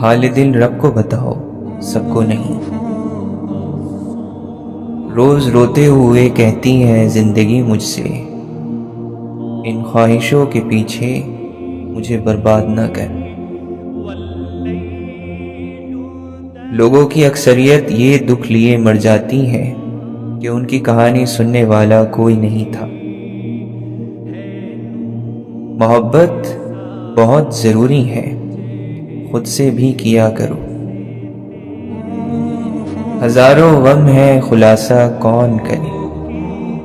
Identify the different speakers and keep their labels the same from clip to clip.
Speaker 1: حال دل رب کو بتاؤ، سب کو نہیں۔ روز روتے ہوئے کہتی ہے زندگی مجھ سے، ان خواہشوں کے پیچھے مجھے برباد نہ کر۔ لوگوں کی اکثریت یہ دکھ لیے مر جاتی ہے کہ ان کی کہانی سننے والا کوئی نہیں تھا۔ محبت بہت ضروری ہے، خود سے بھی کیا کرو۔ ہزاروں غم ہے خلاصہ کون کرے،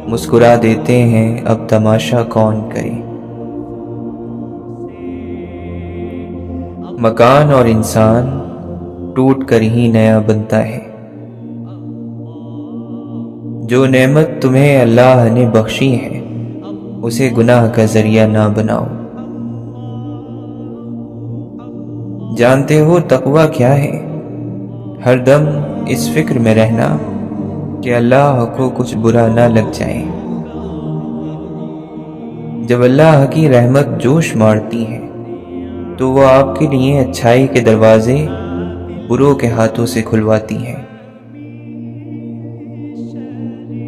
Speaker 1: مسکرا دیتے ہیں اب تماشا کون کرے۔ مکان اور انسان ٹوٹ کر ہی نیا بنتا ہے۔ جو نعمت تمہیں اللہ نے بخشی ہے اسے گناہ کا ذریعہ نہ بناؤ۔ جانتے ہو تقویٰ کیا ہے؟ ہر دم اس فکر میں رہنا کہ اللہ کو کچھ برا نہ لگ جائے۔ جب اللہ کی رحمت جوش مارتی ہے تو وہ آپ کے لیے اچھائی کے دروازے بروں کے ہاتھوں سے کھلواتی ہے۔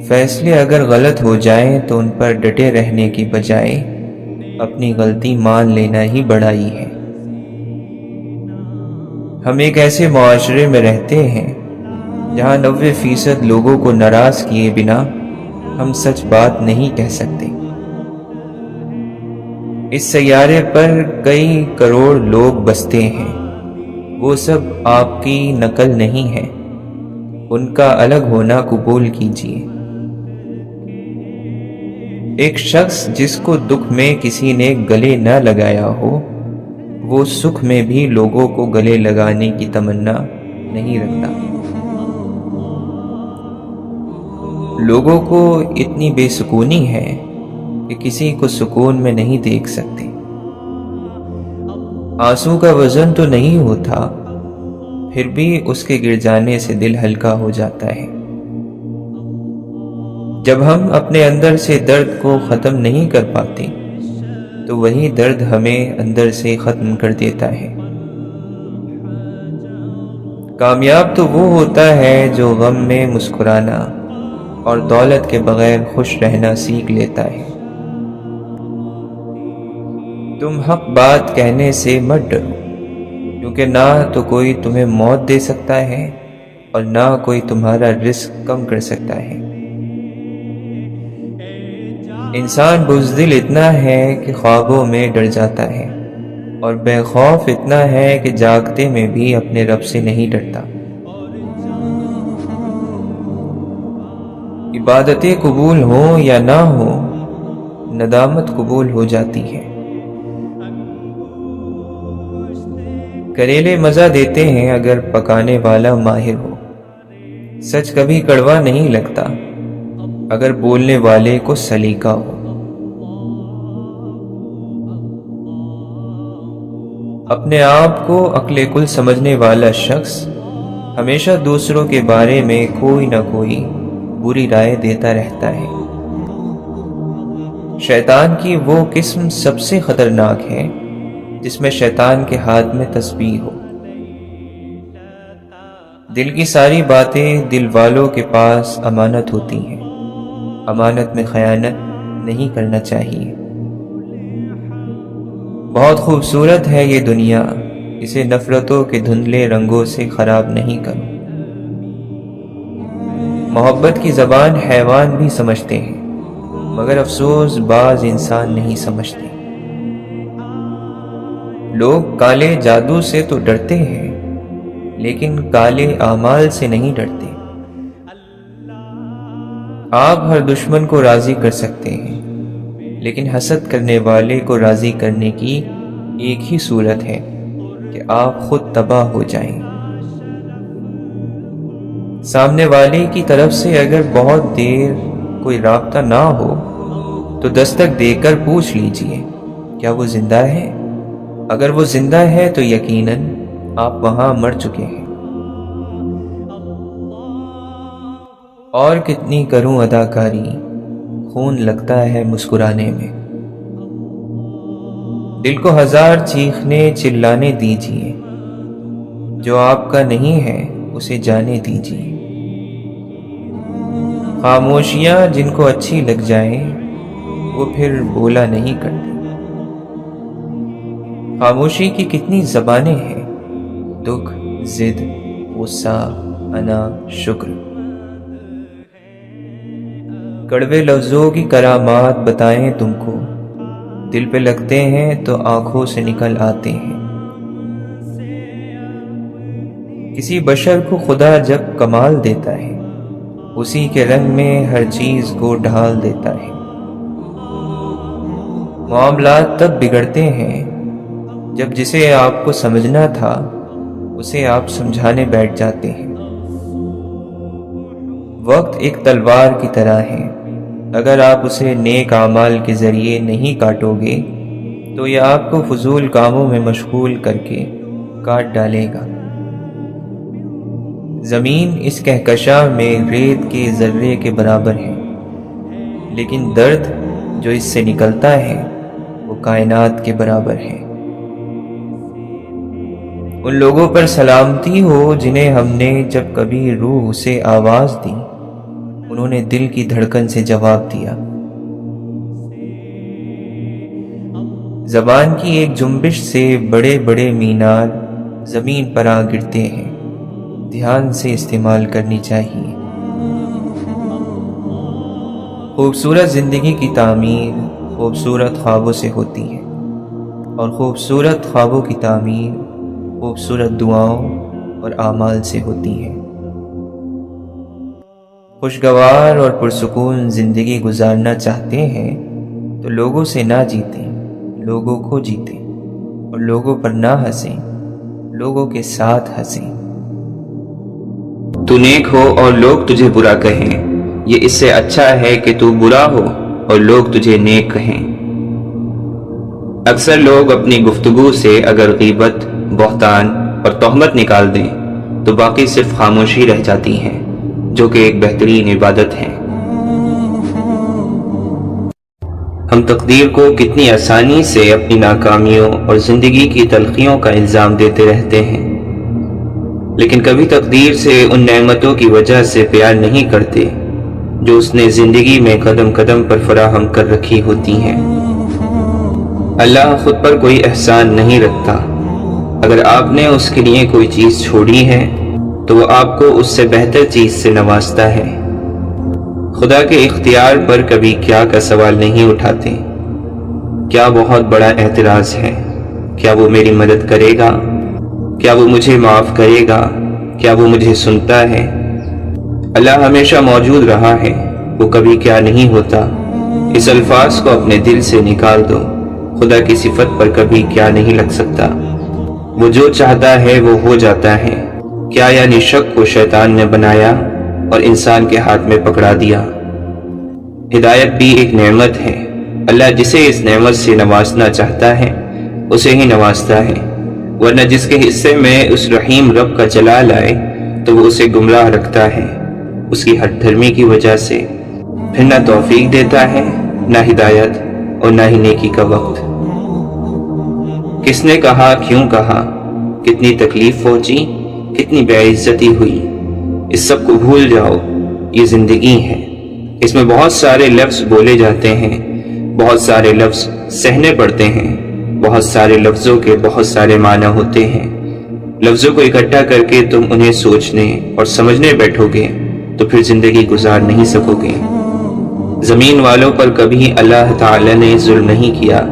Speaker 1: فیصلے اگر غلط ہو جائیں تو ان پر ڈٹے رہنے کی بجائے اپنی غلطی مان لینا ہی بڑائی ہے۔ ہم ایک ایسے معاشرے میں رہتے ہیں جہاں 90% لوگوں کو ناراض کیے بنا ہم سچ بات نہیں کہہ سکتے۔ اس سیارے پر کئی کروڑ لوگ بستے ہیں، وہ سب آپ کی نقل نہیں ہے، ان کا الگ ہونا قبول کیجیے۔ ایک شخص جس کو دکھ میں کسی نے گلے نہ لگایا ہو، وہ سکھ میں بھی لوگوں کو گلے لگانے کی تمنا نہیں رکھتا۔ لوگوں کو اتنی بے سکونی ہے کہ کسی کو سکون میں نہیں دیکھ سکتے۔ آنسو کا وزن تو نہیں ہوتا، پھر بھی اس کے گر جانے سے دل ہلکا ہو جاتا ہے۔ جب ہم اپنے اندر سے درد کو ختم نہیں کر پاتے تو وہی درد ہمیں اندر سے ختم کر دیتا ہے۔ کامیاب تو وہ ہوتا ہے جو غم میں مسکرانا اور دولت کے بغیر خوش رہنا سیکھ لیتا ہے۔ تم حق بات کہنے سے مت ڈرو، کیونکہ نہ تو کوئی تمہیں موت دے سکتا ہے اور نہ کوئی تمہارا رزق کم کر سکتا ہے۔ انسان بزدل اتنا ہے کہ خوابوں میں ڈر جاتا ہے، اور بے خوف اتنا ہے کہ جاگتے میں بھی اپنے رب سے نہیں ڈرتا۔ عبادتیں قبول ہوں یا نہ ہوں، ندامت قبول ہو جاتی ہے۔ کریلے مزہ دیتے ہیں اگر پکانے والا ماہر ہو، سچ کبھی کڑوا نہیں لگتا اگر بولنے والے کو سلیقہ ہو۔ اپنے آپ کو عقل کل سمجھنے والا شخص ہمیشہ دوسروں کے بارے میں کوئی نہ کوئی بری رائے دیتا رہتا ہے۔ شیطان کی وہ قسم سب سے خطرناک ہے جس میں شیطان کے ہاتھ میں تسبیح ہو۔ دل کی ساری باتیں دل والوں کے پاس امانت ہوتی ہیں، امانت میں خیانت نہیں کرنا چاہیے۔ بہت خوبصورت ہے یہ دنیا، اسے نفرتوں کے دھندلے رنگوں سے خراب نہیں کرو۔ محبت کی زبان حیوان بھی سمجھتے ہیں، مگر افسوس بعض انسان نہیں سمجھتے۔ لوگ کالے جادو سے تو ڈرتے ہیں، لیکن کالے اعمال سے نہیں ڈرتے۔ آپ ہر دشمن کو راضی کر سکتے ہیں، لیکن حسد کرنے والے کو راضی کرنے کی ایک ہی صورت ہے کہ آپ خود تباہ ہو جائیں۔ سامنے والے کی طرف سے اگر بہت دیر کوئی رابطہ نہ ہو تو دستک دے کر پوچھ لیجئے کیا وہ زندہ ہے۔ اگر وہ زندہ ہے تو یقیناً آپ وہاں مر چکے ہیں۔ اور کتنی کروں اداکاری، خون لگتا ہے مسکرانے میں۔ دل کو ہزار چیخنے چلانے دیجئے، جو آپ کا نہیں ہے اسے جانے دیجیے۔ خاموشیاں جن کو اچھی لگ جائیں وہ پھر بولا نہیں کرتے۔ خاموشی کی کتنی زبانیں ہیں، دکھ، ضد، غصہ، انا، شکر۔ کڑوے لفظوں کی کرامات بتائیں تم کو، دل پہ لگتے ہیں تو آنکھوں سے نکل آتے ہیں۔ کسی بشر کو خدا جب کمال دیتا ہے، اسی کے رنگ میں ہر چیز کو ڈھال دیتا ہے۔ معاملات تب بگڑتے ہیں جب جسے آپ کو سمجھنا تھا اسے آپ سمجھانے بیٹھ جاتے ہیں۔ وقت ایک تلوار کی طرح ہے، اگر آپ اسے نیک اعمال کے ذریعے نہیں کاٹو گے تو یہ آپ کو فضول کاموں میں مشغول کر کے کاٹ ڈالے گا۔ زمین اس کہکشاں میں ریت کے ذرے کے برابر ہے، لیکن درد جو اس سے نکلتا ہے وہ کائنات کے برابر ہے۔ ان لوگوں پر سلامتی ہو جنہیں ہم نے جب کبھی روح سے آواز دی انہوں نے دل کی دھڑکن سے جواب دیا۔ زبان کی ایک جنبش سے بڑے بڑے مینار زمین پر آ گرتے ہیں، دھیان سے استعمال کرنی چاہیے۔ خوبصورت زندگی کی تعمیر خوبصورت خوابوں سے ہوتی ہے، اور خوبصورت خوابوں کی تعمیر خوبصورت دعاؤں اور اعمال سے ہوتی ہے۔ خوشگوار اور پرسکون زندگی گزارنا چاہتے ہیں تو لوگوں سے نہ جیتیں، لوگوں کو جیتیں، اور لوگوں پر نہ ہنسیں، لوگوں کے ساتھ ہنسیں۔
Speaker 2: تو نیک ہو اور لوگ تجھے برا کہیں، یہ اس سے اچھا ہے کہ تو برا ہو اور لوگ تجھے نیک کہیں۔ اکثر لوگ اپنی گفتگو سے اگر غیبت، بہتان اور تہمت نکال دیں تو باقی صرف خاموشی رہ جاتی ہیں، جو کہ ایک بہترین عبادت ہے۔ ہم تقدیر کو کتنی آسانی سے اپنی ناکامیوں اور زندگی کی تلخیوں کا الزام دیتے رہتے ہیں، لیکن کبھی تقدیر سے ان نعمتوں کی وجہ سے پیار نہیں کرتے جو اس نے زندگی میں قدم قدم پر فراہم کر رکھی ہوتی ہیں۔ اللہ خود پر کوئی احسان نہیں رکھتا، اگر آپ نے اس کے لیے کوئی چیز چھوڑی ہے تو وہ آپ کو اس سے بہتر چیز سے نوازتا ہے۔ خدا کے اختیار پر کبھی کیا کا سوال نہیں اٹھاتے۔ کیا بہت بڑا اعتراض ہے؟ کیا وہ میری مدد کرے گا؟ کیا وہ مجھے معاف کرے گا؟ کیا وہ مجھے سنتا ہے؟ اللہ ہمیشہ موجود رہا ہے، وہ کبھی کیا نہیں ہوتا۔ اس الفاظ کو اپنے دل سے نکال دو۔ خدا کی صفت پر کبھی کیا نہیں لگ سکتا، وہ جو چاہتا ہے وہ ہو جاتا ہے۔ کیا یعنی شک کو شیطان نے بنایا اور انسان کے ہاتھ میں پکڑا دیا؟ ہدایت بھی ایک نعمت ہے، اللہ جسے اس نعمت سے نوازنا چاہتا ہے اسے ہی نوازتا ہے، ورنہ جس کے حصے میں اس رحیم رب کا جلال آئے تو وہ اسے گمراہ رکھتا ہے اس کی ہٹ دھرمی کی وجہ سے، پھر نہ توفیق دیتا ہے، نہ ہدایت اور نہ ہی نیکی کا وقت۔ کس نے کہا، کیوں کہا، کتنی تکلیف پہنچی، کتنی بے عزتی ہوئی، اس سب کو بھول جاؤ، یہ زندگی ہے۔ اس میں بہت سارے لفظ بولے جاتے ہیں، بہت سارے لفظ سہنے پڑتے ہیں، بہت سارے لفظوں کے بہت سارے معنی ہوتے ہیں۔ لفظوں کو اکٹھا کر کے تم انہیں سوچنے اور سمجھنے بیٹھو گے تو پھر زندگی گزار نہیں سکو گے۔ زمین والوں پر کبھی اللہ تعالی نے ظلم نہیں کیا،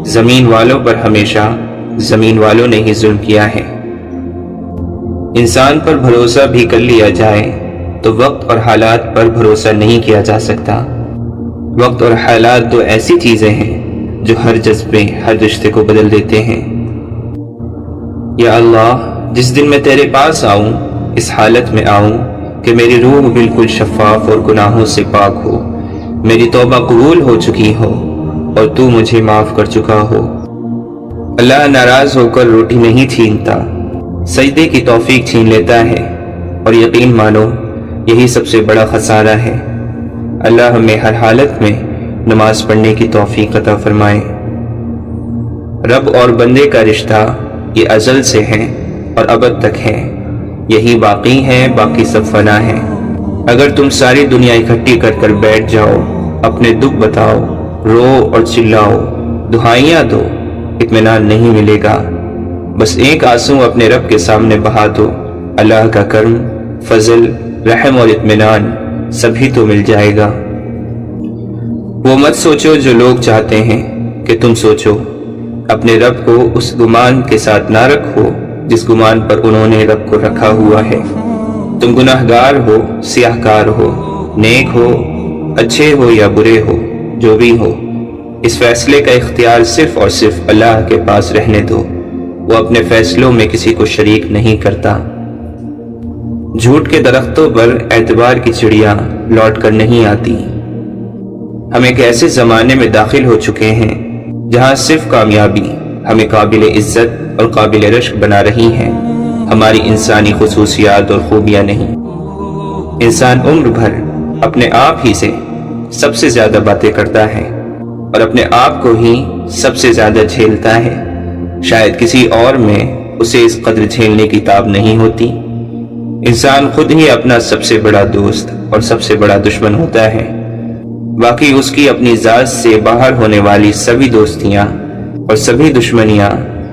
Speaker 2: زمین والوں پر ہمیشہ زمین والوں نے ہی ظلم کیا ہے۔ انسان پر بھروسہ بھی کر لیا جائے تو وقت اور حالات پر بھروسہ نہیں کیا جا سکتا۔ وقت اور حالات دو ایسی چیزیں ہیں جو ہر جذبے، ہر رشتے کو بدل دیتے ہیں۔ یا اللہ، جس دن میں تیرے پاس آؤں اس حالت میں آؤں کہ میری روح بالکل شفاف اور گناہوں سے پاک ہو، میری توبہ قبول ہو چکی ہو اور تو مجھے معاف کر چکا ہو۔ اللہ ناراض ہو کر روٹی نہیں چھینتا، سجدے کی توفیق چھین لیتا ہے، اور یقین مانو یہی سب سے بڑا خسارہ ہے۔ اللہ ہمیں ہر حالت میں نماز پڑھنے کی توفیق عطا فرمائے۔ رب اور بندے کا رشتہ یہ ازل سے ہے، اور ابد تک ہے، یہی باقی ہے، باقی سب فنا ہے۔ اگر تم ساری دنیا اکٹھی کر بیٹھ جاؤ، اپنے دکھ بتاؤ، رو اور چلاؤ، دہائیاں دو، اطمینان نہیں ملے گا۔ بس ایک آنسو اپنے رب کے سامنے بہا دو، اللہ کا کرم، فضل، رحم اور اطمینان سبھی تو مل جائے گا۔ وہ مت سوچو جو لوگ چاہتے ہیں کہ تم سوچو، اپنے رب کو اس گمان کے ساتھ نہ رکھو جس گمان پر انہوں نے رب کو رکھا ہوا ہے۔ تم گناہگار ہو، سیاہ کار ہو، نیک ہو، اچھے ہو یا برے ہو، جو بھی ہو، اس فیصلے کا اختیار صرف اور صرف اللہ کے پاس رہنے دو۔ وہ اپنے فیصلوں میں کسی کو شریک نہیں کرتا۔ جھوٹ کے درختوں پر اعتبار کی چڑیاں لوٹ کر نہیں آتی۔ ہم ایک ایسے زمانے میں داخل ہو چکے ہیں جہاں صرف کامیابی ہمیں قابل عزت اور قابل رشک بنا رہی ہے، ہماری انسانی خصوصیات اور خوبیاں نہیں۔ انسان عمر بھر اپنے آپ ہی سے سب سے زیادہ باتیں کرتا ہے اور اپنے آپ کو ہی سب سے زیادہ جھیلتا ہے۔ شاید کسی اور میں اسے اس قدر جھیلنے کی تاب نہیں ہوتی۔ انسان خود ہی اپنا سب سے بڑا دوست اور سب سے بڑا دشمن ہوتا ہے۔ باقی اس کی اپنی ذات سے باہر ہونے والی سبھی دوستیاں اور سبھی دشمنیاں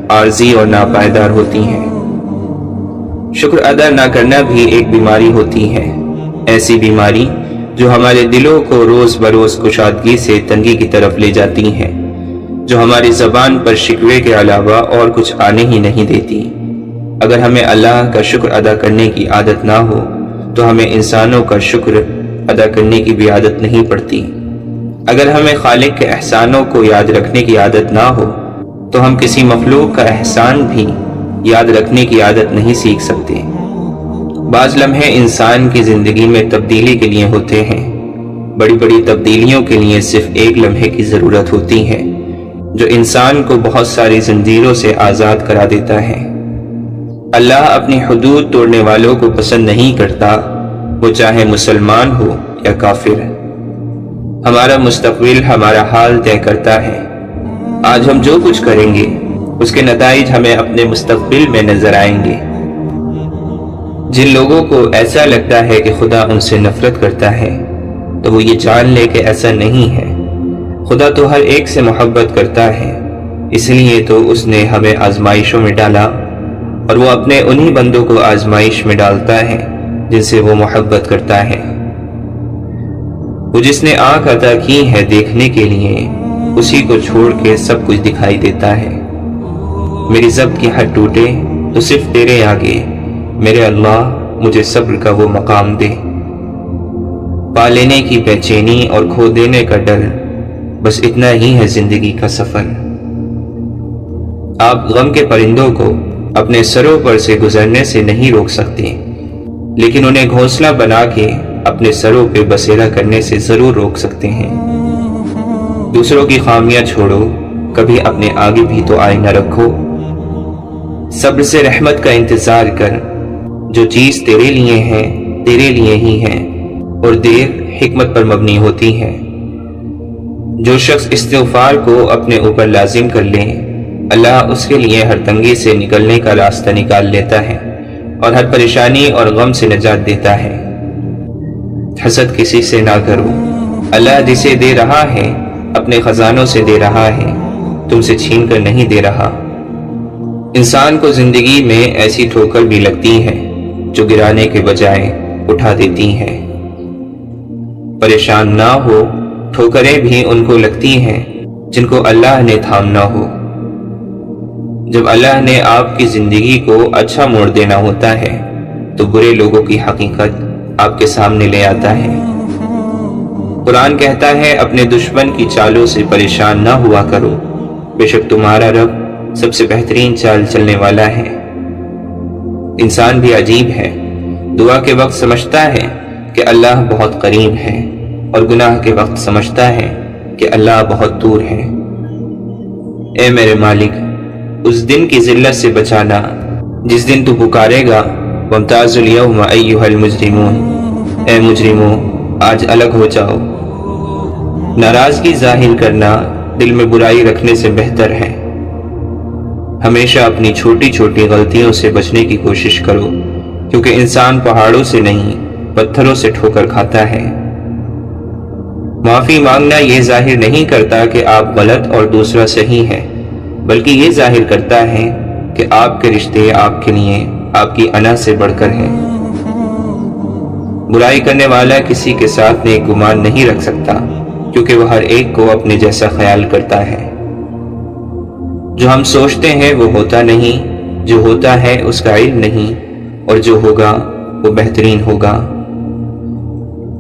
Speaker 2: عارضی اور ناپائیدار ہوتی ہیں۔ شکر ادا نہ کرنا بھی ایک بیماری ہوتی ہے، ایسی بیماری جو ہمارے دلوں کو روز بروز کشادگی سے تنگی کی طرف لے جاتی ہے، جو ہماری زبان پر شکوے کے علاوہ اور کچھ آنے ہی نہیں دیتی۔ اگر ہمیں اللہ کا شکر ادا کرنے کی عادت نہ ہو تو ہمیں انسانوں کا شکر ادا کرنے کی بھی عادت نہیں پڑتی۔ اگر ہمیں خالق کے احسانوں کو یاد رکھنے کی عادت نہ ہو تو ہم کسی مخلوق کا احسان بھی یاد رکھنے کی عادت نہیں سیکھ سکتے۔ بعض لمحے انسان کی زندگی میں تبدیلی کے لیے ہوتے ہیں، بڑی بڑی تبدیلیوں کے لیے صرف ایک لمحے کی ضرورت ہوتی ہے جو انسان کو بہت ساری زنجیروں سے آزاد کرا دیتا ہے۔ اللہ اپنی حدود توڑنے والوں کو پسند نہیں کرتا، وہ چاہے مسلمان ہو یا کافر۔ ہمارا مستقبل ہمارا حال طے کرتا ہے۔ آج ہم جو کچھ کریں گے اس کے نتائج ہمیں اپنے مستقبل میں نظر آئیں گے۔ جن لوگوں کو ایسا لگتا ہے کہ خدا ان سے نفرت کرتا ہے تو وہ یہ جان لے کہ ایسا نہیں ہے۔ خدا تو ہر ایک سے محبت کرتا ہے، اس لیے تو اس نے ہمیں آزمائشوں میں ڈالا، اور وہ اپنے انہی بندوں کو آزمائش میں ڈالتا ہے جن سے وہ محبت کرتا ہے۔ وہ جس نے آنکھ عطا کی ہے دیکھنے کے لیے، اسی کو چھوڑ کے سب کچھ دکھائی دیتا ہے۔ میری ضبط کی حد ٹوٹے تو صرف تیرے آگے، میرے اللہ مجھے صبر کا وہ مقام دے۔ پا لینے کی بے چینی اور کھو دینے کا ڈر، بس اتنا ہی ہے زندگی کا سفر۔ آپ غم کے پرندوں کو اپنے سروں پر سے گزرنے سے نہیں روک سکتے، لیکن انہیں گھونسلہ بنا کے اپنے سروں پہ بسیرا کرنے سے ضرور روک سکتے ہیں۔ دوسروں کی خامیاں چھوڑو، کبھی اپنے آگے بھی تو آئینہ رکھو۔ صبر سے رحمت کا انتظار کر، جو چیز تیرے لیے ہے تیرے لیے ہی ہے، اور دیر حکمت پر مبنی ہوتی ہے۔ جو شخص استغفار کو اپنے اوپر لازم کر لے، اللہ اس کے لیے ہر تنگی سے نکلنے کا راستہ نکال لیتا ہے اور ہر پریشانی اور غم سے نجات دیتا ہے۔ حسد کسی سے نہ کرو، اللہ جسے دے رہا ہے اپنے خزانوں سے دے رہا ہے، تم سے چھین کر نہیں دے رہا۔ انسان کو زندگی میں ایسی ٹھوکر بھی لگتی ہے جو گرانے کے بجائے اٹھا دیتی ہے۔ پریشان نہ ہو، ٹھوکریں بھی ان کو لگتی ہیں جن کو اللہ نے تھامنا ہو۔ جب اللہ نے آپ کی زندگی کو اچھا موڑ دینا ہوتا ہے تو برے لوگوں کی حقیقت آپ کے سامنے لے آتا ہے۔ قرآن کہتا ہے اپنے دشمن کی چالوں سے پریشان نہ ہوا کرو، بے شک تمہارا رب سب سے بہترین چال چلنے والا ہے۔ انسان بھی عجیب ہے، دعا کے وقت سمجھتا ہے کہ اللہ بہت قریب ہے، اور گناہ کے وقت سمجھتا ہے کہ اللہ بہت دور ہے۔ اے میرے مالک، اس دن کی ذلت سے بچانا جس دن تو پکارے گا وامتاز الیوم ایھا المجرمون، اے مجرموں آج الگ ہو جاؤ۔ ناراضگی ظاہر کرنا دل میں برائی رکھنے سے بہتر ہے۔ ہمیشہ اپنی چھوٹی چھوٹی غلطیوں سے بچنے کی کوشش کرو، کیونکہ انسان پہاڑوں سے نہیں پتھروں سے ٹھوکر کھاتا ہے۔ معافی مانگنا یہ ظاہر نہیں کرتا کہ آپ غلط اور دوسرا صحیح ہے، بلکہ یہ ظاہر کرتا ہے کہ آپ کے رشتے آپ کے لیے آپ کی انا سے بڑھ کر ہیں۔ برائی کرنے والا کسی کے ساتھ نیک گمان نہیں رکھ سکتا، کیونکہ وہ ہر ایک کو اپنے جیسا خیال کرتا ہے۔ جو ہم سوچتے ہیں وہ ہوتا نہیں، جو ہوتا ہے اس کا علم نہیں، اور جو ہوگا وہ بہترین ہوگا۔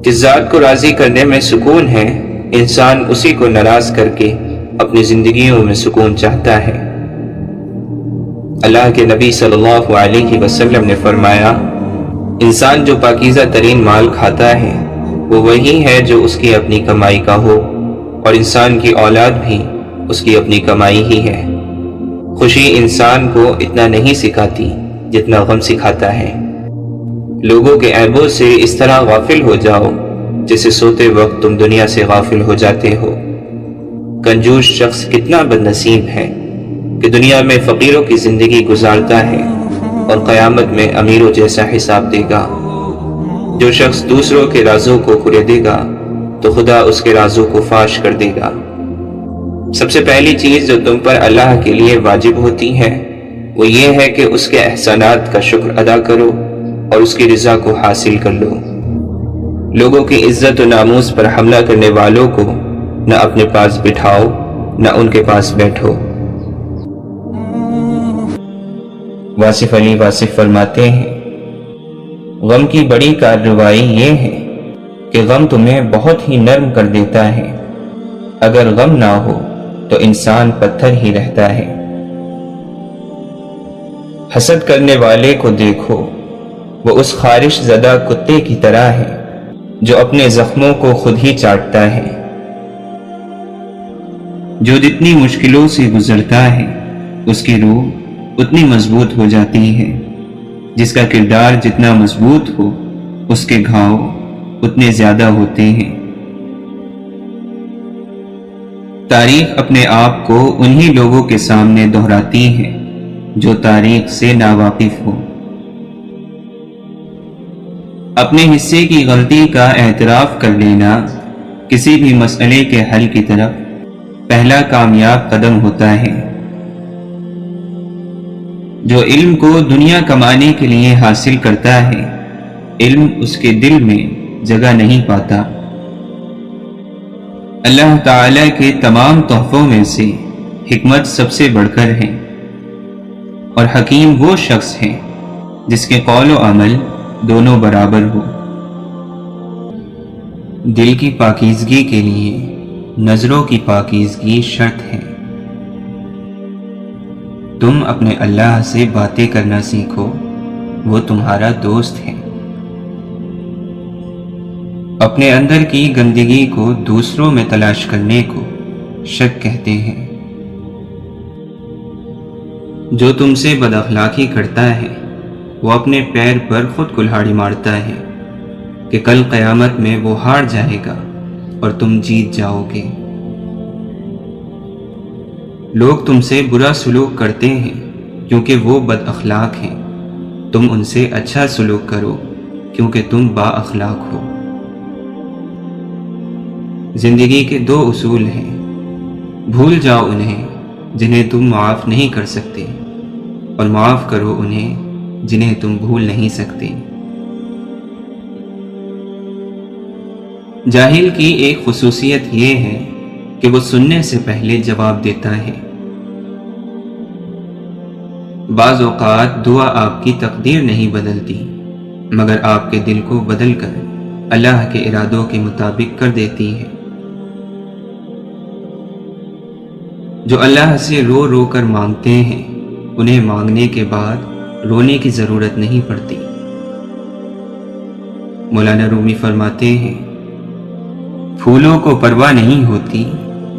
Speaker 2: جس ذات کو راضی کرنے میں سکون ہے، انسان اسی کو ناراض کر کے اپنی زندگیوں میں سکون چاہتا ہے۔ اللہ کے نبی صلی اللہ علیہ وسلم نے فرمایا، انسان جو پاکیزہ ترین مال کھاتا ہے وہ وہی ہے جو اس کی اپنی کمائی کا ہو، اور انسان کی اولاد بھی اس کی اپنی کمائی ہی ہے۔ خوشی انسان کو اتنا نہیں سکھاتی جتنا غم سکھاتا ہے۔ لوگوں کے عیبوں سے اس طرح غافل ہو جاؤ جیسے سوتے وقت تم دنیا سے غافل ہو جاتے ہو۔ کنجوس شخص کتنا بد نصیب ہے کہ دنیا میں فقیروں کی زندگی گزارتا ہے اور قیامت میں امیروں جیسا حساب دے گا۔ جو شخص دوسروں کے رازوں کو کھلے گا تو خدا اس کے رازوں کو فاش کر دے گا۔ سب سے پہلی چیز جو تم پر اللہ کے لیے واجب ہوتی ہے وہ یہ ہے کہ اس کے احسانات کا شکر ادا کرو اور اس کی رضا کو حاصل کر لو۔ لوگوں کی عزت و ناموس پر حملہ کرنے والوں کو نہ اپنے پاس بٹھاؤ نہ ان کے پاس بیٹھو۔
Speaker 1: واصف علی واصف فرماتے ہیں، غم کی بڑی کارروائی یہ ہے کہ غم تمہیں بہت ہی نرم کر دیتا ہے۔ اگر غم نہ ہو تو انسان پتھر ہی رہتا ہے۔ حسد کرنے والے کو دیکھو، وہ اس خارش زدہ کتے کی طرح ہے جو اپنے زخموں کو خود ہی چاٹتا ہے۔ جو جتنی مشکلوں سے گزرتا ہے اس کی روح اتنی مضبوط ہو جاتی ہے۔ جس کا کردار جتنا مضبوط ہو اس کے گھاؤ اتنے زیادہ ہوتے ہیں۔ تاریخ اپنے آپ کو انہی لوگوں کے سامنے دہراتی ہے جو تاریخ سے ناواقف ہو۔ اپنے حصے کی غلطی کا اعتراف کر لینا کسی بھی مسئلے کے حل کی طرف پہلا کامیاب قدم ہوتا ہے۔ جو علم کو دنیا کمانے کے لیے حاصل کرتا ہے، علم اس کے دل میں جگہ نہیں پاتا۔ اللہ تعالی کے تمام تحفوں میں سے حکمت سب سے بڑھ کر ہے، اور حکیم وہ شخص ہے جس کے قول و عمل دونوں برابر ہو۔ دل کی پاکیزگی کے لیے نظروں کی پاکیزگی شرط ہے۔ تم اپنے اللہ سے باتیں کرنا سیکھو، وہ تمہارا دوست ہے۔ اپنے اندر کی گندگی کو دوسروں میں تلاش کرنے کو شک کہتے ہیں۔ جو تم سے بد اخلاقی کرتا ہے وہ اپنے پیر پر خود کلہاڑی مارتا ہے کہ کل قیامت میں وہ ہار جائے گا اور تم جیت جاؤ گے۔ لوگ تم سے برا سلوک کرتے ہیں کیونکہ وہ بد اخلاق ہیں، تم ان سے اچھا سلوک کرو کیونکہ تم با اخلاق ہو۔ زندگی کے دو اصول ہیں، بھول جاؤ انہیں جنہیں تم معاف نہیں کر سکتے، اور معاف کرو انہیں جنہیں تم بھول نہیں سکتے۔ جاہل کی ایک خصوصیت یہ ہے کہ وہ سننے سے پہلے جواب دیتا ہے۔ بعض اوقات دعا آپ کی تقدیر نہیں بدلتی، مگر آپ کے دل کو بدل کر اللہ کے ارادوں کے مطابق کر دیتی ہے۔ جو اللہ سے رو رو کر مانگتے ہیں انہیں مانگنے کے بعد رونے کی ضرورت نہیں پڑتی۔ مولانا رومی فرماتے ہیں، پھولوں کو پرواہ نہیں ہوتی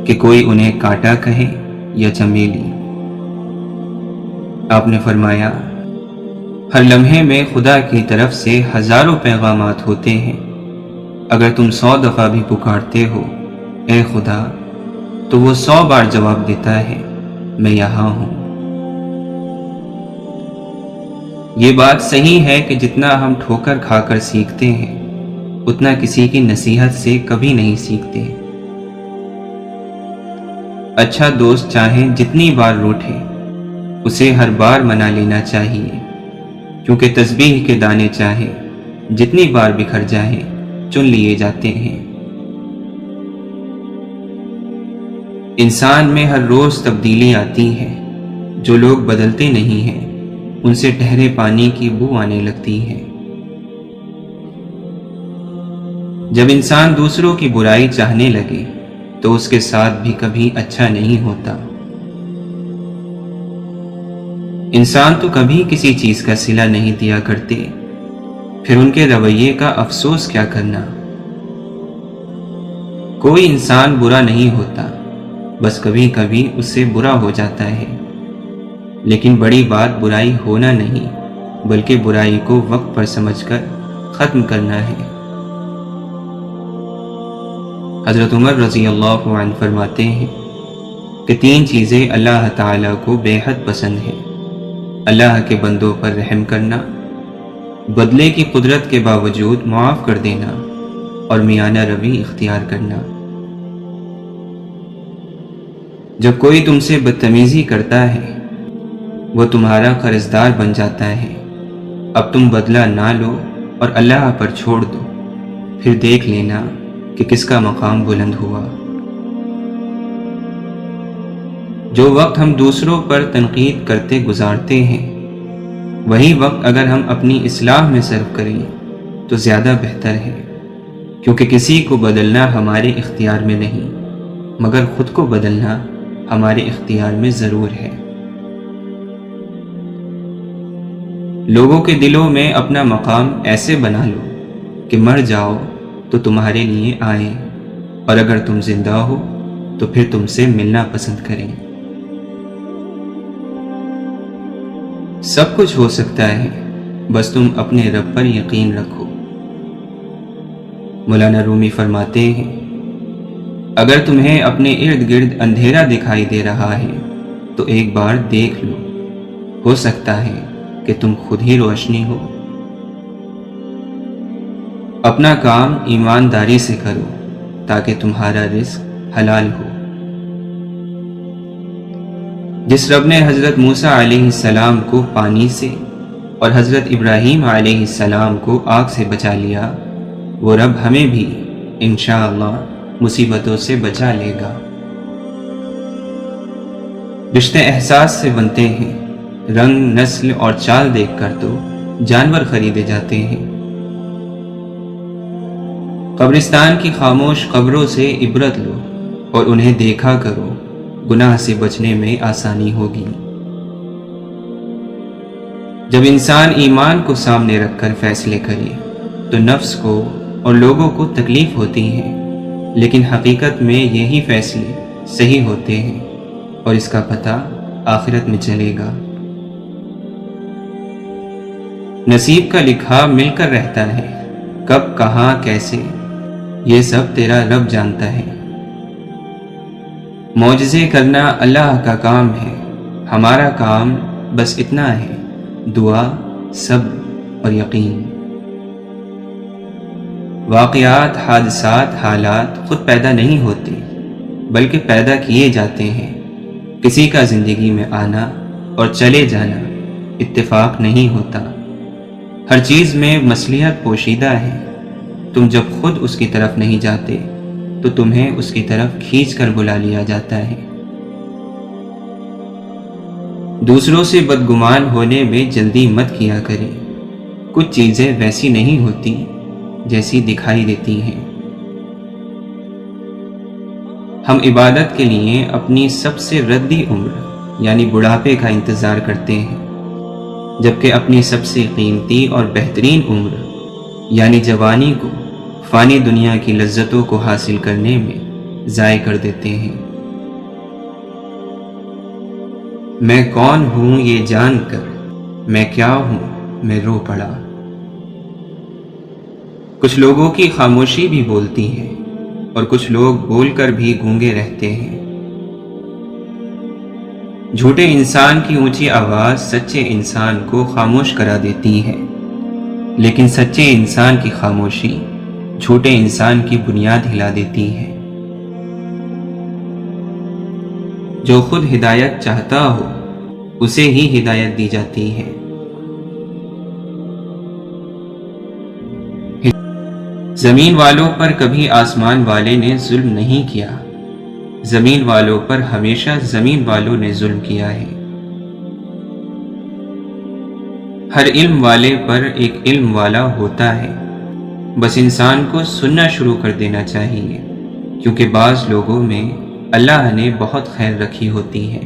Speaker 1: کہ کوئی انہیں کانٹا کہے یا چمیلی۔ آپ نے فرمایا، ہر لمحے میں خدا کی طرف سے ہزاروں پیغامات ہوتے ہیں، اگر تم 100 دفعہ بھی پکارتے ہو اے خدا تو وہ 100 بار جواب دیتا ہے، میں یہاں ہوں۔ یہ بات صحیح ہے کہ جتنا ہم ٹھوکر کھا کر سیکھتے ہیں اتنا کسی کی نصیحت سے کبھی نہیں سیکھتے۔ اچھا دوست چاہے جتنی بار روٹھے اسے ہر بار منا لینا چاہیے، کیونکہ تسبیح کے دانے چاہے جتنی بار بکھر جائیں چن لیے جاتے ہیں۔ انسان میں ہر روز تبدیلی آتی ہے، جو لوگ بدلتے نہیں ہیں ان سے ٹھہرے پانی کی بو آنے لگتی ہے۔ جب انسان دوسروں کی برائی چاہنے لگے تو اس کے ساتھ بھی کبھی اچھا نہیں ہوتا۔ انسان تو کبھی کسی چیز کا صلہ نہیں دیا کرتے، پھر ان کے رویے کا افسوس کیا کرنا۔ کوئی انسان برا نہیں ہوتا، بس کبھی کبھی اس سے برا ہو جاتا ہے، لیکن بڑی بات برائی ہونا نہیں بلکہ برائی کو وقت پر سمجھ کر ختم کرنا ہے۔ حضرت عمر رضی اللہ عنہ فرماتے ہیں کہ 3 چیزیں اللہ تعالیٰ کو بے حد پسند ہیں: اللہ کے بندوں پر رحم کرنا، بدلے کی قدرت کے باوجود معاف کر دینا، اور میانہ روی اختیار کرنا۔ جب کوئی تم سے بدتمیزی کرتا ہے وہ تمہارا قرضدار بن جاتا ہے، اب تم بدلہ نہ لو اور اللہ پر چھوڑ دو، پھر دیکھ لینا کہ کس کا مقام بلند ہوا۔ جو وقت ہم دوسروں پر تنقید کرتے گزارتے ہیں وہی وقت اگر ہم اپنی اصلاح میں صرف کریں تو زیادہ بہتر ہے، کیونکہ کسی کو بدلنا ہمارے اختیار میں نہیں مگر خود کو بدلنا ہمارے اختیار میں ضرور ہے۔ لوگوں کے دلوں میں اپنا مقام ایسے بنا لو کہ مر جاؤ تو تمہارے لیے آئیں، اور اگر تم زندہ ہو تو پھر تم سے ملنا پسند کریں۔ سب کچھ ہو سکتا ہے، بس تم اپنے رب پر یقین رکھو۔ مولانا رومی فرماتے ہیں اگر تمہیں اپنے ارد گرد اندھیرا دکھائی دے رہا ہے تو ایک بار دیکھ لو، ہو سکتا ہے کہ تم خود ہی روشنی ہو۔ اپنا کام ایمانداری سے کرو تاکہ تمہارا رزق حلال ہو۔ جس رب نے حضرت موسیٰ علیہ السلام کو پانی سے اور حضرت ابراہیم علیہ السلام کو آگ سے بچا لیا، وہ رب ہمیں بھی انشاءاللہ مصیبتوں سے بچا لے گا۔ رشتے احساس سے بنتے ہیں، رنگ، نسل اور چال دیکھ کر تو جانور خریدے جاتے ہیں۔ قبرستان کی خاموش قبروں سے عبرت لو اور انہیں دیکھا کرو، گناہ سے بچنے میں آسانی ہوگی۔ جب انسان ایمان کو سامنے رکھ کر فیصلے کرے تو نفس کو اور لوگوں کو تکلیف ہوتی ہے، لیکن حقیقت میں یہی فیصلے صحیح ہوتے ہیں اور اس کا پتہ آخرت میں چلے گا۔ نصیب کا لکھا مل کر رہتا ہے، کب، کہاں، کیسے، یہ سب تیرا رب جانتا ہے۔ معجزے کرنا اللہ کا کام ہے، ہمارا کام بس اتنا ہے: دعا، صبر اور یقین۔ واقعات، حادثات، حالات خود پیدا نہیں ہوتے بلکہ پیدا کیے جاتے ہیں۔ کسی کا زندگی میں آنا اور چلے جانا اتفاق نہیں ہوتا، ہر چیز میں مصلحت پوشیدہ ہے۔ تم جب خود اس کی طرف نہیں جاتے تو تمہیں اس کی طرف کھینچ کر بلا لیا جاتا ہے۔ دوسروں سے بدگمان ہونے میں جلدی مت کیا کریں، کچھ چیزیں ویسی نہیں ہوتی جیسی دکھائی دیتی ہیں۔ ہم عبادت کے لیے اپنی سب سے ردی عمر یعنی بڑھاپے کا انتظار کرتے ہیں، جبکہ اپنی سب سے قیمتی اور بہترین عمر یعنی جوانی کو فانی دنیا کی لذتوں کو حاصل کرنے میں ضائع کر دیتے ہیں۔ میں کون ہوں یہ جان کر میں کیا ہوں میں رو پڑا۔ کچھ لوگوں کی خاموشی بھی بولتی ہے اور کچھ لوگ بول کر بھی گونگے رہتے ہیں۔ جھوٹے انسان کی اونچی آواز سچے انسان کو خاموش کرا دیتی ہے، لیکن سچے انسان کی خاموشی جھوٹے انسان کی بنیاد ہلا دیتی ہے۔ جو خود ہدایت چاہتا ہو اسے ہی ہدایت دی جاتی ہے۔ زمین والوں پر کبھی آسمان والے نے ظلم نہیں کیا، زمین والوں پر ہمیشہ زمین والوں نے ظلم کیا ہے۔ ہر علم والے پر ایک علم والا ہوتا ہے، بس انسان کو سننا شروع کر دینا چاہیے، کیونکہ بعض لوگوں میں اللہ نے بہت خیر رکھی ہوتی ہے۔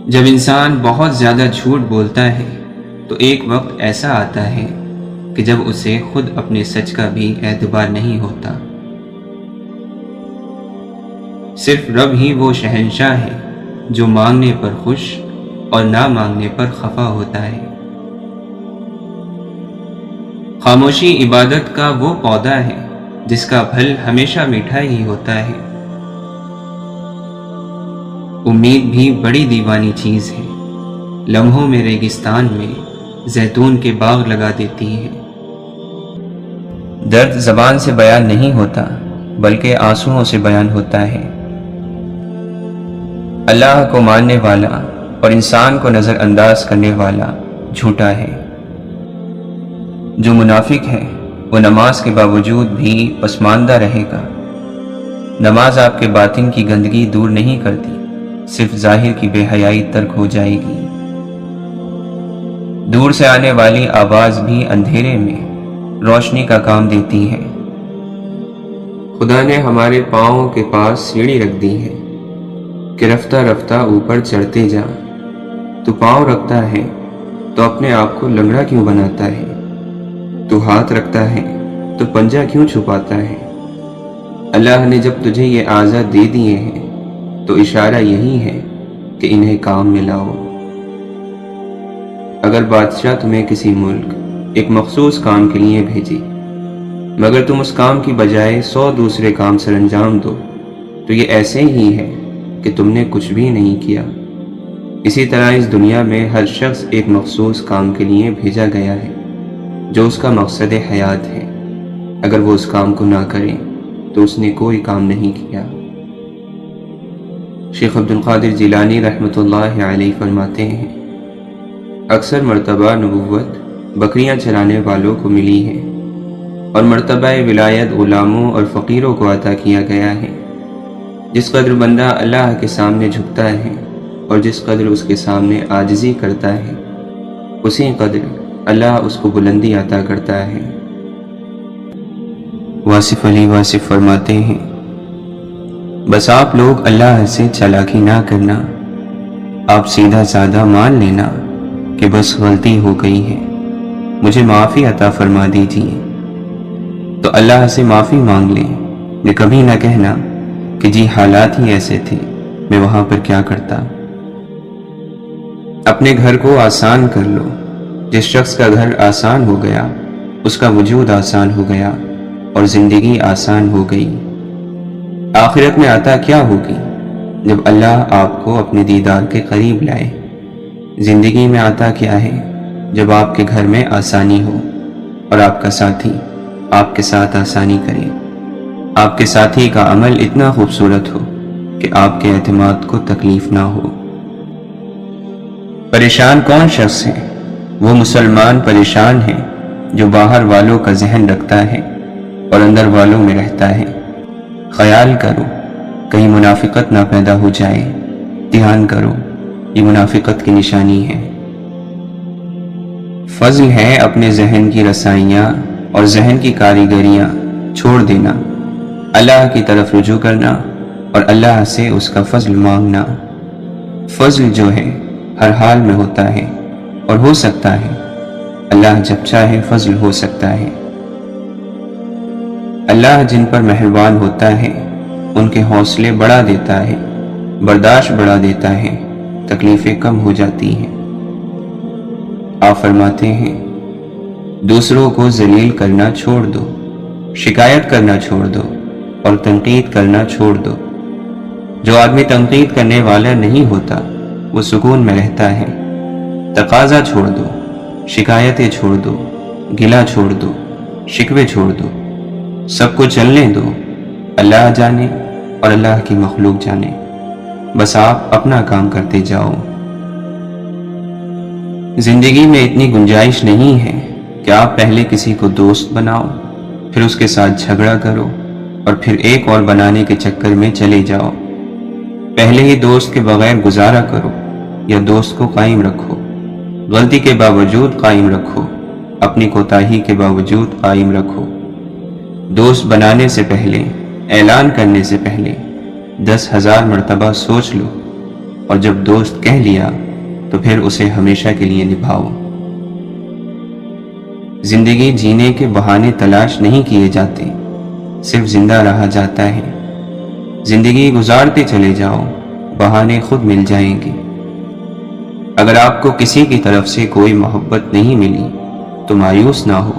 Speaker 1: جب انسان بہت زیادہ جھوٹ بولتا ہے تو ایک وقت ایسا آتا ہے کہ جب اسے خود اپنے سچ کا بھی اعتبار نہیں ہوتا۔ صرف رب ہی وہ شہنشاہ ہے جو مانگنے پر خوش اور نہ مانگنے پر خفا ہوتا ہے۔ خاموشی عبادت کا وہ پودا ہے جس کا پھل ہمیشہ میٹھا ہی ہوتا ہے۔ امید بھی بڑی دیوانی چیز ہے، لمحوں میں ریگستان میں زیتون کے باغ لگا دیتی ہے۔ درد زبان سے بیان نہیں ہوتا بلکہ آنسوؤں سے بیان ہوتا ہے۔ اللہ کو ماننے والا اور انسان کو نظر انداز کرنے والا جھوٹا ہے۔ جو منافق ہے وہ نماز کے باوجود بھی پسماندہ رہے گا۔ نماز آپ کے باطن کی گندگی دور نہیں کرتی، صرف ظاہر کی بے حیائی ترک ہو جائے گی۔ دور سے آنے والی آواز بھی اندھیرے میں روشنی کا کام دیتی ہے۔ خدا نے ہمارے پاؤں کے پاس سیڑھی رکھ دی ہے کہ رفتہ رفتہ اوپر چڑھتے جا۔ تو پاؤں رکھتا ہے تو اپنے آپ کو لنگڑا کیوں بناتا ہے؟ تو ہاتھ رکھتا ہے تو پنجہ کیوں چھپاتا ہے؟ اللہ نے جب تجھے یہ اعضاء دے دیے ہیں تو اشارہ یہی ہے کہ انہیں کام میں لاؤ۔ اگر بادشاہ تمہیں کسی ملک ایک مخصوص کام کے لیے بھیجے، مگر تم اس کام کی بجائے 100 دوسرے کام سر انجام دو، تو یہ ایسے ہی ہے کہ تم نے کچھ بھی نہیں کیا۔ اسی طرح اس دنیا میں ہر شخص ایک مخصوص کام کے لیے بھیجا گیا ہے جو اس کا مقصد حیات ہے۔ اگر وہ اس کام کو نہ کرے تو اس نے کوئی کام نہیں کیا۔ شیخ عبد القادر جیلانی رحمۃ اللہ علیہ فرماتے ہیں، اکثر مرتبہ نبوت بکریاں چرانے والوں کو ملی ہے اور مرتبہ ولایت غلاموں اور فقیروں کو عطا کیا گیا ہے۔ جس قدر بندہ اللہ کے سامنے جھکتا ہے اور جس قدر اس کے سامنے عاجزی کرتا ہے، اسی قدر اللہ اس کو بلندی عطا کرتا ہے۔ واصف علی واصف فرماتے ہیں، بس آپ لوگ اللہ سے چالاکی نہ کرنا، آپ سیدھا سادہ مان لینا کہ بس غلطی ہو گئی ہے، مجھے معافی عطا فرما دیجیے۔ تو اللہ سے معافی مانگ لیں، یہ کبھی نہ کہنا کہ جی حالات ہی ایسے تھے، میں وہاں پر کیا کرتا۔ اپنے گھر کو آسان کر لو، جس شخص کا گھر آسان ہو گیا اس کا وجود آسان ہو گیا اور زندگی آسان ہو گئی۔ آخرت میں عطا کیا ہوگی جب اللہ آپ کو اپنے دیدار کے قریب لائے؟ زندگی میں عطا کیا ہے جب آپ کے گھر میں آسانی ہو اور آپ کا ساتھی آپ کے ساتھ آسانی کرے، آپ کے ساتھی کا عمل اتنا خوبصورت ہو کہ آپ کے اعتماد کو تکلیف نہ ہو۔ پریشان کون شخص ہے؟ وہ مسلمان پریشان ہے جو باہر والوں کا ذہن رکھتا ہے اور اندر والوں میں رہتا ہے۔ خیال کرو کہیں منافقت نہ پیدا ہو جائے، دھیان کرو یہ منافقت کی نشانی ہے۔ فضل ہے اپنے ذہن کی رسائیاں اور ذہن کی کاریگریاں چھوڑ دینا، اللہ کی طرف رجوع کرنا اور اللہ سے اس کا فضل مانگنا۔ فضل جو ہے ہر حال میں ہوتا ہے اور ہو سکتا ہے، اللہ جب چاہے فضل ہو سکتا ہے۔ اللہ جن پر مہربان ہوتا ہے ان کے حوصلے بڑھا دیتا ہے، برداشت بڑھا دیتا ہے، تکلیفیں کم ہو جاتی ہیں۔ آپ فرماتے ہیں، دوسروں کو ذلیل کرنا چھوڑ دو، شکایت کرنا چھوڑ دو اور تنقید کرنا چھوڑ دو۔
Speaker 2: جو آدمی تنقید کرنے والا نہیں ہوتا وہ سکون میں رہتا ہے۔ تقاضا چھوڑ دو، شکایتیں چھوڑ دو، گلہ چھوڑ دو، شکوے چھوڑ دو، سب کو چلنے دو۔ اللہ جانے اور اللہ کی مخلوق جانے، بس آپ اپنا کام کرتے جاؤ۔ زندگی میں اتنی گنجائش نہیں ہے کہ آپ پہلے کسی کو دوست بناؤ، پھر اس کے ساتھ جھگڑا کرو اور پھر ایک اور بنانے کے چکر میں چلے جاؤ۔ پہلے ہی دوست کے بغیر گزارا کرو یا دوست کو قائم رکھو، غلطی کے باوجود قائم رکھو، اپنی کوتاہی کے باوجود قائم رکھو۔ دوست بنانے سے پہلے، اعلان کرنے سے پہلے 10,000 مرتبہ سوچ لو، اور جب دوست کہہ لیا تو پھر اسے ہمیشہ کے لیے نبھاؤ۔ زندگی جینے کے بہانے تلاش نہیں کیے جاتے، صرف زندہ رہا جاتا ہے۔ زندگی گزارتے چلے جاؤ، بہانے خود مل جائیں گے۔ اگر آپ کو کسی کی طرف سے کوئی محبت نہیں ملی تو مایوس نہ ہو،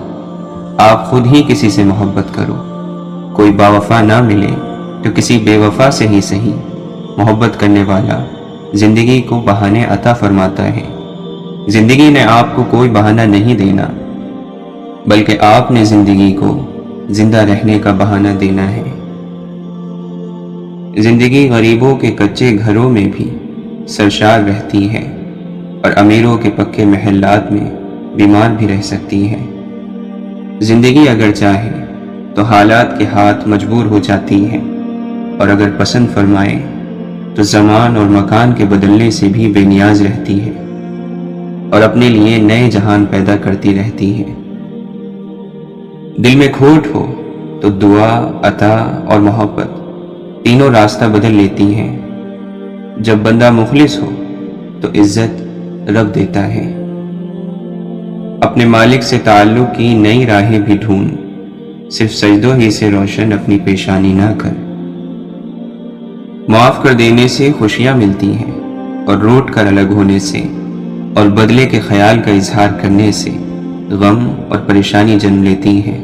Speaker 2: آپ خود ہی کسی سے محبت کرو۔ کوئی باوفا نہ ملے تو کسی بے وفا سے ہی صحیح، محبت کرنے والا زندگی کو بہانے عطا فرماتا ہے۔ زندگی نے آپ کو کوئی بہانہ نہیں دینا، بلکہ آپ نے زندگی کو زندہ رہنے کا بہانہ دینا ہے۔ زندگی غریبوں کے کچے گھروں میں بھی سرشار رہتی ہے، اور امیروں کے پکے محلات میں بیمار بھی رہ سکتی ہے۔ زندگی اگر چاہے تو حالات کے ہاتھ مجبور ہو جاتی ہے، اور اگر پسند فرمائے تو زمان اور مکان کے بدلنے سے بھی بے نیاز رہتی ہے، اور اپنے لیے نئے جہان پیدا کرتی رہتی ہے۔ دل میں کھوٹ ہو تو دعا، عطا اور محبت تینوں راستہ بدل لیتی ہیں۔ جب بندہ مخلص ہو تو عزت رب دیتا ہے۔ اپنے مالک سے تعلق کی نئی راہیں بھی ڈھونڈ، صرف سجدوں ہی سے روشن اپنی پیشانی نہ کر۔ معاف کر دینے سے خوشیاں ملتی ہیں، اور روٹ کر الگ ہونے سے اور بدلے کے خیال کا اظہار کرنے سے غم اور پریشانی جنم لیتی ہے۔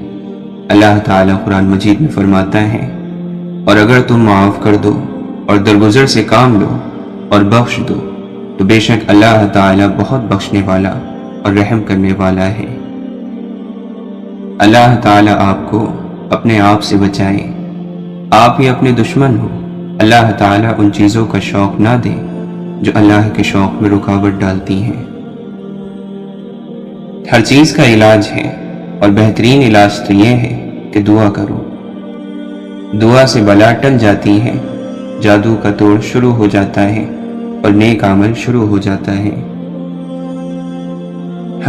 Speaker 2: اللہ تعالیٰ قرآن مجید میں فرماتا ہے، اور اگر تم معاف کر دو اور درگزر سے کام لو اور بخش دو تو بے شک اللہ تعالیٰ بہت بخشنے والا اور رحم کرنے والا ہے۔ اللہ تعالیٰ آپ کو اپنے آپ سے بچائے۔ آپ ہی اپنے دشمن ہو۔ اللہ تعالیٰ ان چیزوں کا شوق نہ دے جو اللہ کے شوق میں رکاوٹ ڈالتی ہیں۔ ہر چیز کا علاج ہے، اور بہترین علاج تو یہ ہے کہ دعا کرو۔ دعا سے بلا ٹل جاتی ہے، جادو کا توڑ شروع ہو جاتا ہے، اور نیک عمل شروع ہو جاتا ہے۔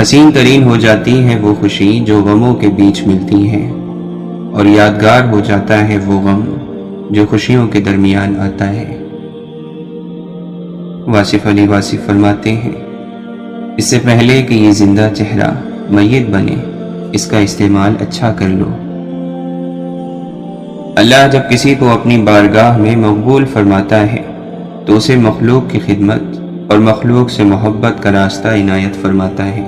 Speaker 2: حسین ترین ہو جاتی ہے وہ خوشی جو غموں کے بیچ ملتی ہے، اور یادگار ہو جاتا ہے وہ غم جو خوشیوں کے درمیان آتا ہے۔ واصف علی واصف فرماتے ہیں، اس سے پہلے کہ یہ زندہ چہرہ میت بنے، اس کا استعمال اچھا کر لو۔ اللہ جب کسی کو اپنی بارگاہ میں مقبول فرماتا ہے تو اسے مخلوق کی خدمت اور مخلوق سے محبت کا راستہ عنایت فرماتا ہے۔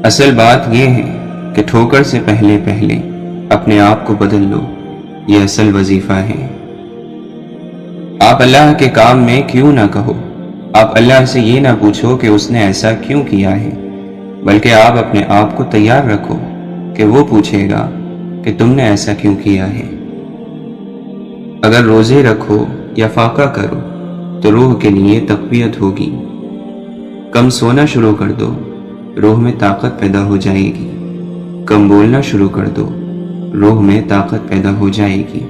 Speaker 2: اصل بات یہ ہے کہ ٹھوکر سے پہلے اپنے آپ کو بدل لو، یہ اصل وظیفہ ہے۔ آپ اللہ کے کام میں کیوں نہ کہو، آپ اللہ سے یہ نہ پوچھو کہ اس نے ایسا کیوں کیا ہے، بلکہ آپ اپنے آپ کو تیار رکھو کہ وہ پوچھے گا کہ تم نے ایسا کیوں کیا ہے۔ اگر روزے رکھو یا فاقہ کرو تو روح کے لیے تقویت ہوگی۔ کم سونا شروع کر دو، روح میں طاقت پیدا ہو جائے گی۔ کم بولنا شروع کر دو، روح میں طاقت پیدا ہو جائے گی۔